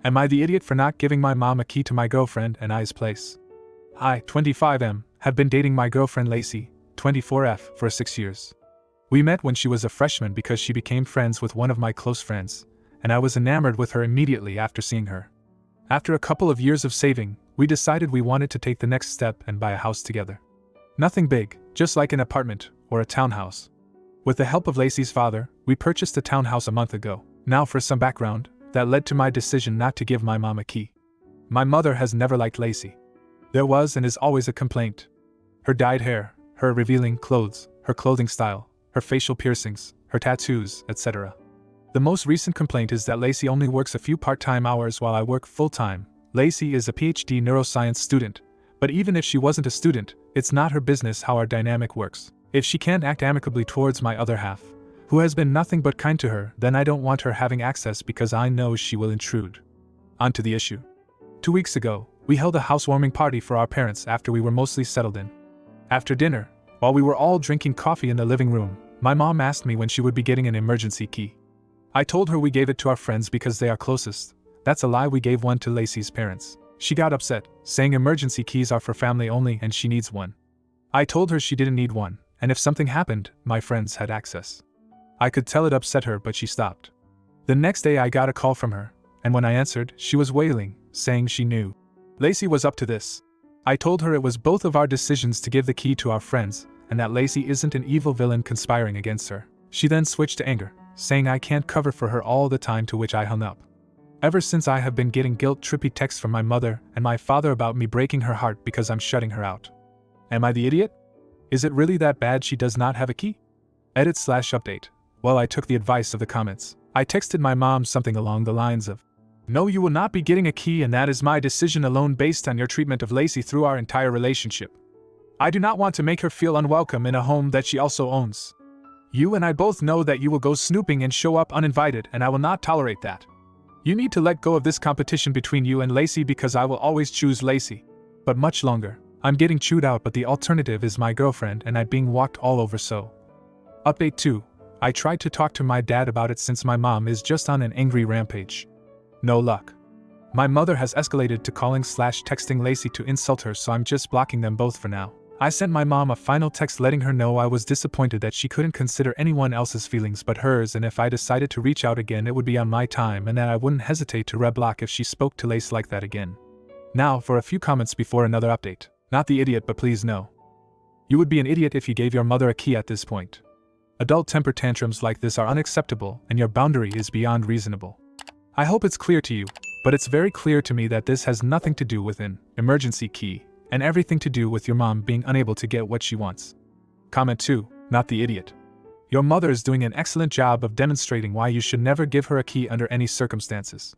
Am I the idiot for not giving my mom a key to my girlfriend and I's place? I, 25M, have been dating my girlfriend Lacey, 24F, for 6 years. We met when she was a freshman because she became friends with one of my close friends, and I was enamored with her immediately after seeing her. After a couple of years of saving, we decided we wanted to take the next step and buy a house together. Nothing big, just like an apartment or a townhouse. With the help of Lacey's father, we purchased a townhouse a month ago. Now for some background, that led to my decision not to give my mom a key. My mother has never liked Lacey. There was and is always a complaint. Her dyed hair, her revealing clothes, her clothing style, her facial piercings, her tattoos, etc. The most recent complaint is that Lacey only works a few part-time hours while I work full-time. Lacey is a PhD neuroscience student, but even if she wasn't a student, it's not her business how our dynamic works. If she can't act amicably towards my other half, who has been nothing but kind to her, then I don't want her having access because I know she will intrude. On to the issue. 2 weeks ago, we held a housewarming party for our parents after we were mostly settled in. After dinner, while we were all drinking coffee in the living room, my mom asked me when she would be getting an emergency key. I told her we gave it to our friends because they are closest. That's a lie, we gave one to Lacey's parents. She got upset, saying emergency keys are for family only and she needs one. I told her she didn't need one, and if something happened, my friends had access. I could tell it upset her, but she stopped. The next day I got a call from her, and when I answered, she was wailing, saying she knew Lacey was up to this. I told her it was both of our decisions to give the key to our friends, and that Lacey isn't an evil villain conspiring against her. She then switched to anger, saying I can't cover for her all the time, to which I hung up. Ever since I have been getting guilt-trippy texts from my mother and my father about me breaking her heart because I'm shutting her out. Am I the idiot? Is it really that bad she does not have a key? Edit/update. Well, I took the advice of the comments. I texted my mom something along the lines of, "No, you will not be getting a key, and that is my decision alone based on your treatment of Lacey through our entire relationship. I do not want to make her feel unwelcome in a home that she also owns. You and I both know that you will go snooping and show up uninvited, and I will not tolerate that. You need to let go of this competition between you and Lacey because I will always choose Lacey. But much longer. I'm getting chewed out, but the alternative is my girlfriend and I being walked all over, so." Update 2. I tried to talk to my dad about it since my mom is just on an angry rampage. No luck. My mother has escalated to calling/texting Lacey to insult her, so I'm just blocking them both for now. I sent my mom a final text letting her know I was disappointed that she couldn't consider anyone else's feelings but hers, and if I decided to reach out again it would be on my time, and that I wouldn't hesitate to reblock if she spoke to Lace like that again. Now for a few comments before another update. Not the idiot, but please no. You would be an idiot if you gave your mother a key at this point. Adult temper tantrums like this are unacceptable and your boundary is beyond reasonable. I hope it's clear to you, but it's very clear to me that this has nothing to do with an emergency key, and everything to do with your mom being unable to get what she wants. Comment 2. Not the idiot. Your mother is doing an excellent job of demonstrating why you should never give her a key under any circumstances.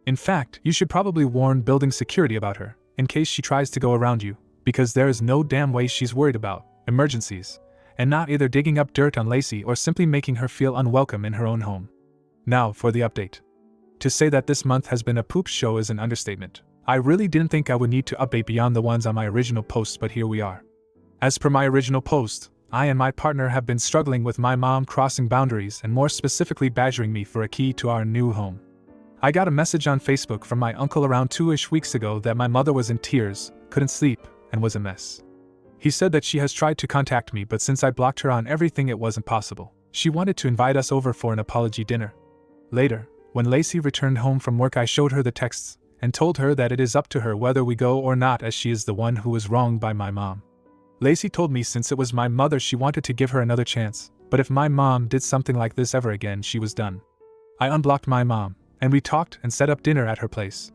In fact, you should probably warn building security about her, in case she tries to go around you, because there is no damn way she's worried about emergencies, and not either digging up dirt on Lacey or simply making her feel unwelcome in her own home. Now for the update. To say that this month has been a poop show is an understatement. I really didn't think I would need to update beyond the ones on my original post, but here we are. As per my original post, I and my partner have been struggling with my mom crossing boundaries and more specifically badgering me for a key to our new home. I got a message on Facebook from my uncle around 2-ish weeks ago that my mother was in tears, couldn't sleep, and was a mess. He said that she has tried to contact me, but since I blocked her on everything it wasn't possible. She wanted to invite us over for an apology dinner. Later, when Lacey returned home from work, I showed her the texts and told her that it is up to her whether we go or not, as she is the one who was wronged by my mom. Lacey told me since it was my mother she wanted to give her another chance, but if my mom did something like this ever again she was done. I unblocked my mom, and we talked and set up dinner at her place.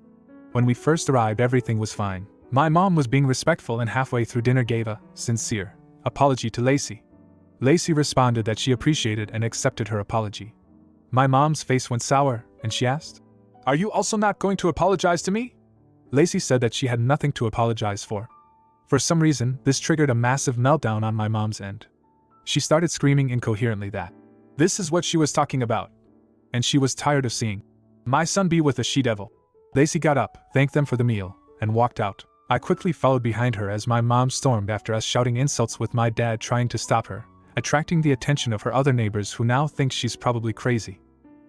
When we first arrived everything was fine. My mom was being respectful and halfway through dinner gave a sincere apology to Lacey. Lacey responded that she appreciated and accepted her apology. My mom's face went sour, and she asked, "Are you also not going to apologize to me?" Lacey said that she had nothing to apologize for. For some reason, this triggered a massive meltdown on my mom's end. She started screaming incoherently that this is what she was talking about, and she was tired of seeing my son be with a she-devil. Lacey got up, thanked them for the meal, and walked out. I quickly followed behind her as my mom stormed after us, shouting insults with my dad trying to stop her, attracting the attention of her other neighbors who now think she's probably crazy.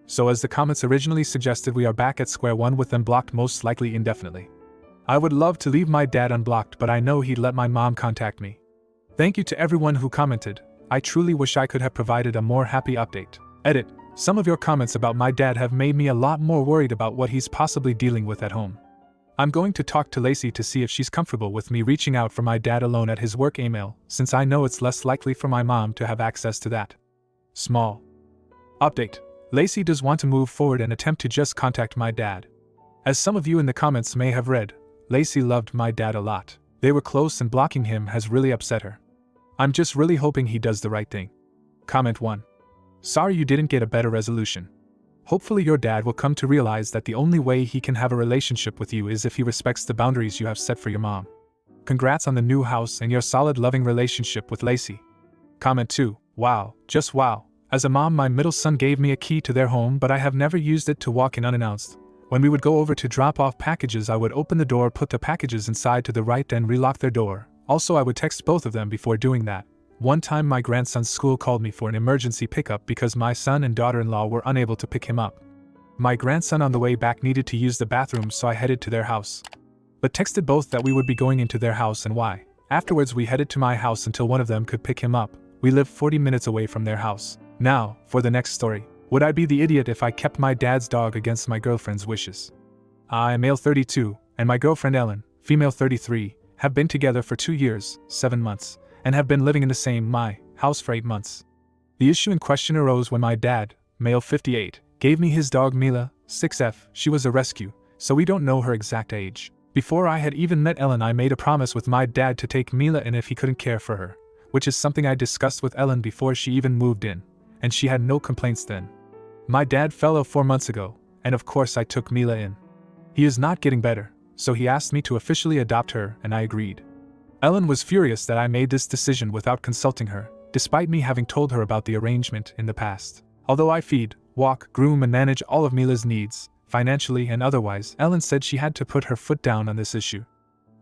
So as the comments originally suggested, we are back at square one with them blocked most likely indefinitely. I would love to leave my dad unblocked, but I know he'd let my mom contact me. Thank you to everyone who commented. I truly wish I could have provided a more happy update. Edit. Some of your comments about my dad have made me a lot more worried about what he's possibly dealing with at home. I'm going to talk to Lacey to see if she's comfortable with me reaching out for my dad alone at his work email, since I know it's less likely for my mom to have access to that. Small update. Lacey does want to move forward and attempt to just contact my dad. As some of you in the comments may have read, Lacey loved my dad a lot. They were close and blocking him has really upset her. I'm just really hoping he does the right thing. Comment 1. Sorry you didn't get a better resolution. Hopefully your dad will come to realize that the only way he can have a relationship with you is if he respects the boundaries you have set for your mom. Congrats on the new house and your solid loving relationship with Lacey. Comment 2. Wow, just wow. As a mom, my middle son gave me a key to their home, but I have never used it to walk in unannounced. When we would go over to drop off packages, I would open the door, put the packages inside to the right, then relock their door. Also, I would text both of them before doing that. One time my grandson's school called me for an emergency pickup because my son and daughter-in-law were unable to pick him up. My grandson on the way back needed to use the bathroom, so I headed to their house. But texted both that we would be going into their house and why. Afterwards we headed to my house until one of them could pick him up. We live 40 minutes away from their house. Now, for the next story. Would I be the idiot if I kept my dad's dog against my girlfriend's wishes? I, male 32, and my girlfriend Ellen, female 33, have been together for 2 years, 7 months, and have been living in the same house for 8 months. The issue in question arose when my dad, male 58, gave me his dog Mila, 6F. She was a rescue, so we don't know her exact age. Before I had even met Ellen, I made a promise with my dad to take Mila in if he couldn't care for her, which is something I discussed with Ellen before she even moved in, and she had no complaints then. My dad fell ill 4 months ago, and of course I took Mila in. He is not getting better, so he asked me to officially adopt her, and I agreed. Ellen was furious that I made this decision without consulting her, despite me having told her about the arrangement in the past. Although I feed, walk, groom and manage all of Mila's needs, financially and otherwise, Ellen said she had to put her foot down on this issue.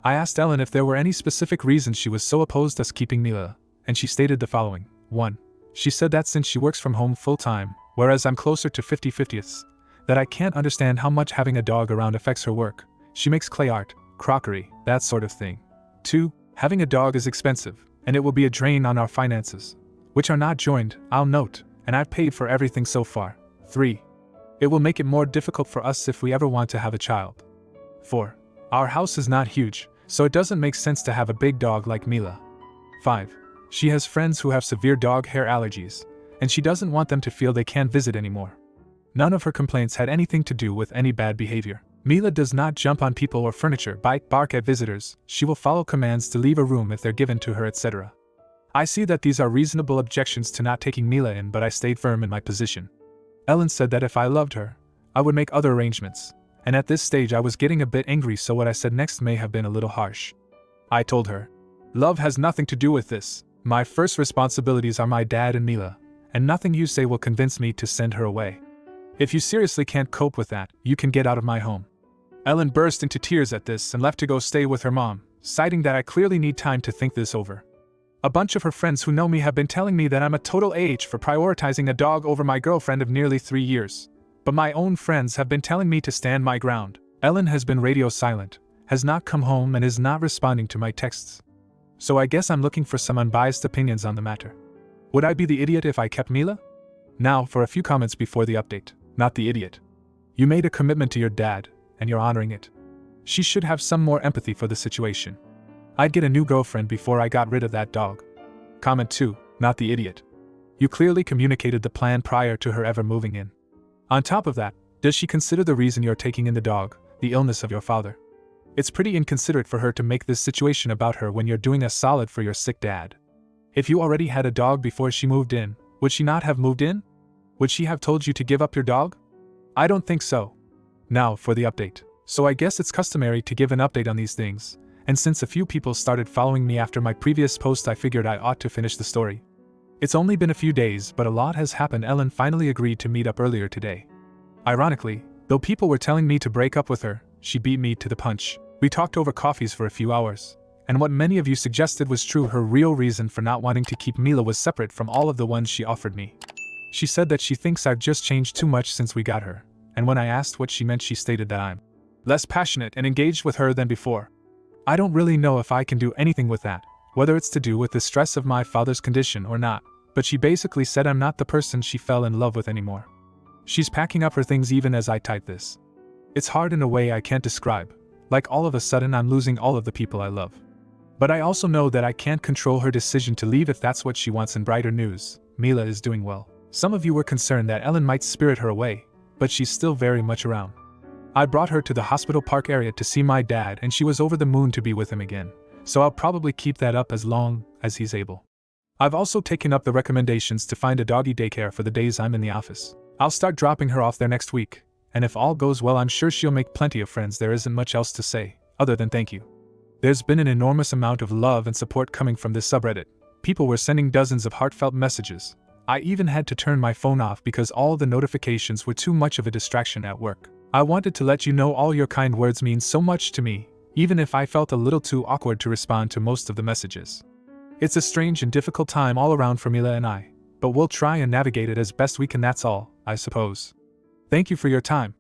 I asked Ellen if there were any specific reasons she was so opposed us keeping Mila, and she stated the following. 1. She said that since she works from home full-time, whereas I'm closer to 50-50, that I can't understand how much having a dog around affects her work. She makes clay art, crockery, that sort of thing. 2. Having a dog is expensive, and it will be a drain on our finances, which are not joined, I'll note, and I've paid for everything so far. 3. It will make it more difficult for us if we ever want to have a child. 4. Our house is not huge, so it doesn't make sense to have a big dog like Mila. 5. She has friends who have severe dog hair allergies, and she doesn't want them to feel they can't visit anymore. None of her complaints had anything to do with any bad behavior. Mila does not jump on people or furniture, bite, bark at visitors. She will follow commands to leave a room if they're given to her, etc. I see that these are reasonable objections to not taking Mila in, but I stayed firm in my position. Ellen said that if I loved her, I would make other arrangements, and at this stage I was getting a bit angry, so what I said next may have been a little harsh. I told her, "Love has nothing to do with this. My first responsibilities are my dad and Mila, and nothing you say will convince me to send her away. If you seriously can't cope with that, you can get out of my home." Ellen burst into tears at this and left to go stay with her mom, citing that I clearly need time to think this over. A bunch of her friends who know me have been telling me that I'm a total AH for prioritizing a dog over my girlfriend of nearly 3 years. But my own friends have been telling me to stand my ground. Ellen has been radio silent, has not come home and is not responding to my texts. So I guess I'm looking for some unbiased opinions on the matter. Would I be the idiot if I kept Mila? Now for a few comments before the update. Not the idiot. You made a commitment to your dad, and you're honoring it. She should have some more empathy for the situation. I'd get a new girlfriend before I got rid of that dog. Comment 2. Not the idiot. You clearly communicated the plan prior to her ever moving in. On top of that, does she consider the reason you're taking in the dog the illness of your father? It's pretty inconsiderate for her to make this situation about her when you're doing a solid for your sick dad. If you already had a dog before she moved in, would she not have moved in? Would she have told you to give up your dog? I don't think so. Now for the update. So I guess it's customary to give an update on these things, and since a few people started following me after my previous post, I figured I ought to finish the story. It's only been a few days, but a lot has happened. Ellen finally agreed to meet up earlier today. Ironically, though people were telling me to break up with her, she beat me to the punch. We talked over coffees for a few hours, and what many of you suggested was true. Her real reason for not wanting to keep Mila was separate from all of the ones she offered me. She said that she thinks I've just changed too much since we got her, and when I asked what she meant, she stated that I'm less passionate and engaged with her than before. I don't really know if I can do anything with that, whether it's to do with the stress of my father's condition or not, but she basically said I'm not the person she fell in love with anymore. She's packing up her things even as I type this. It's hard in a way I can't describe, like all of a sudden I'm losing all of the people I love. But I also know that I can't control her decision to leave if that's what she wants. In brighter news, Mila is doing well. Some of you were concerned that Ellen might spirit her away, but she's still very much around. I brought her to the Hospital Park area to see my dad and she was over the moon to be with him again, so I'll probably keep that up as long as he's able. I've also taken up the recommendations to find a doggy daycare for the days I'm in the office. I'll start dropping her off there next week, and if all goes well I'm sure she'll make plenty of friends. There isn't much else to say, other than thank you. There's been an enormous amount of love and support coming from this subreddit. People were sending dozens of heartfelt messages. I even had to turn my phone off because all the notifications were too much of a distraction at work. I wanted to let you know all your kind words mean so much to me, even if I felt a little too awkward to respond to most of the messages. It's a strange and difficult time all around for Mila and I, but we'll try and navigate it as best we can. That's all, I suppose. Thank you for your time.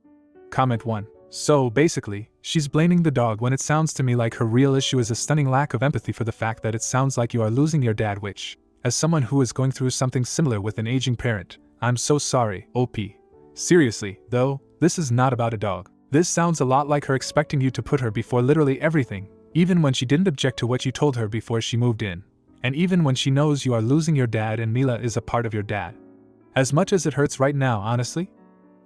Comment 1. So, basically, she's blaming the dog when it sounds to me like her real issue is a stunning lack of empathy for the fact that it sounds like you are losing your dad, which, as someone who is going through something similar with an aging parent, I'm so sorry, OP. Seriously, though, this is not about a dog. This sounds a lot like her expecting you to put her before literally everything, even when she didn't object to what you told her before she moved in. And even when she knows you are losing your dad and Mila is a part of your dad. As much as it hurts right now, honestly,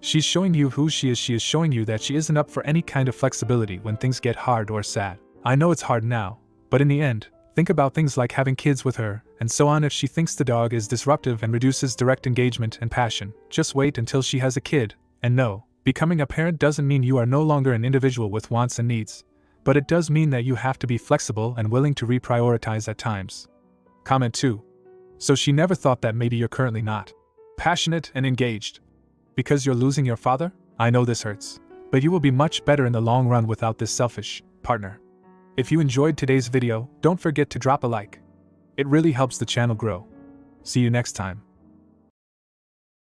she's showing you who she is. She is showing you that she isn't up for any kind of flexibility when things get hard or sad. I know it's hard now, but in the end, think about things like having kids with her, and so on. If she thinks the dog is disruptive and reduces direct engagement and passion, just wait until she has a kid. And no, becoming a parent doesn't mean you are no longer an individual with wants and needs, but it does mean that you have to be flexible and willing to reprioritize at times. Comment 2. So she never thought that maybe you're currently not passionate and engaged because you're losing your father? I know this hurts, but you will be much better in the long run without this selfish partner. If you enjoyed today's video, don't forget to drop a like. It really helps the channel grow. See you next time.